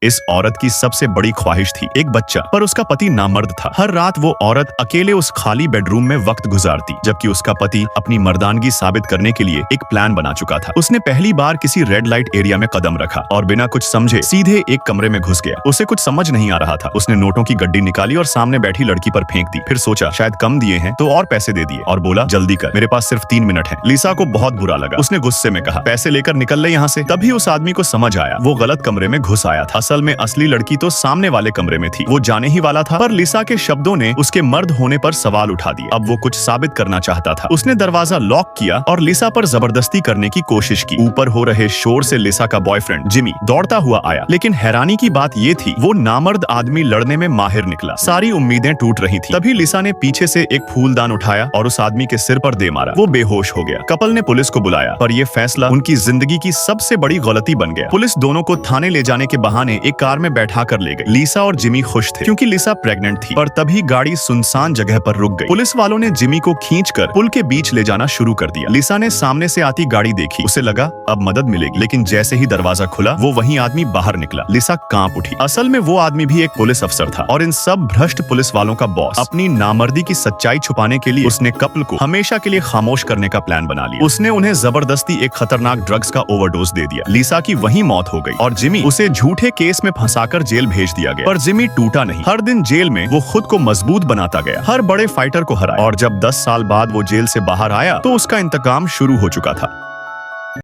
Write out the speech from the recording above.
इस औरत की सबसे बड़ी ख्वाहिश थी एक बच्चा, पर उसका पति नामर्द था। हर रात वो औरत अकेले उस खाली बेडरूम में वक्त गुजारती, जबकि उसका पति अपनी मर्दानगी साबित करने के लिए एक प्लान बना चुका था। उसने पहली बार किसी रेड लाइट एरिया में कदम रखा और बिना कुछ समझे सीधे एक कमरे में घुस गया। उसे कुछ समझ नहीं आ रहा था। उसने नोटों की गड्डी निकाली और सामने बैठी लड़की पर फेंक दी। फिर सोचा शायद कम दिए हैं तो और पैसे दे दिए और बोला जल्दी कर, मेरे पास सिर्फ 3 मिनट है। लिसा को बहुत बुरा लगा। उसने गुस्से में कहा पैसे लेकर निकल ले यहाँ से। तभी उस आदमी को समझ आया वो गलत कमरे में घुस आया था। असल में असली लड़की तो सामने वाले कमरे में थी। वो जाने ही वाला था, पर लिसा के शब्दों ने उसके मर्द होने पर सवाल उठा दिए। अब वो कुछ साबित करना चाहता था। उसने दरवाजा लॉक किया और लिसा पर जबरदस्ती करने की कोशिश की। ऊपर हो रहे शोर से लिसा का बॉयफ्रेंड जिमी दौड़ता हुआ आया, लेकिन हैरानी की बात ये थी वो नामर्द आदमी लड़ने में माहिर निकला। सारी उम्मीदें टूट रही थी। तभी लिसा ने पीछे से एक फूलदान उठाया और उस आदमी के सिर पर दे मारा। वो बेहोश हो गया। कपल ने पुलिस को बुलाया, पर यह फैसला उनकी जिंदगी की सबसे बड़ी गलती बन गया। पुलिस दोनों को थाने ले जाने के बहाने एक कार में बैठा कर ले गई। लिसा और जिमी खुश थे क्योंकि लिसा प्रेग्नेंट थी, पर तभी गाड़ी सुनसान जगह पर रुक गई। पुलिस वालों ने जिमी को खींचकर पुल के बीच ले जाना शुरू कर दिया। लिसा ने सामने से आती गाड़ी देखी। उसे लगा अब मदद मिलेगी, लेकिन जैसे ही दरवाजा खुला वो वही आदमी बाहर निकला। लिसा कांप उठी। असल में वो आदमी भी एक पुलिस अफसर था और इन सब भ्रष्ट पुलिस वालों का बॉस। अपनी नामर्दी की सच्चाई छुपाने के लिए उसने कपल को हमेशा के लिए खामोश करने का प्लान बना लिया। उसने उन्हें जबरदस्ती एक खतरनाक ड्रग्स का ओवरडोज दे दिया। लिसा की वही मौत हो गई और जिमी उसे झूठे केस में फंसाकर जेल भेज दिया गया। पर जिमी टूटा नहीं। हर दिन जेल में वो खुद को मजबूत बनाता गया, हर बड़े फाइटर को हराया, और जब 10 साल बाद वो जेल से बाहर आया तो उसका इंतकाम शुरू हो चुका था।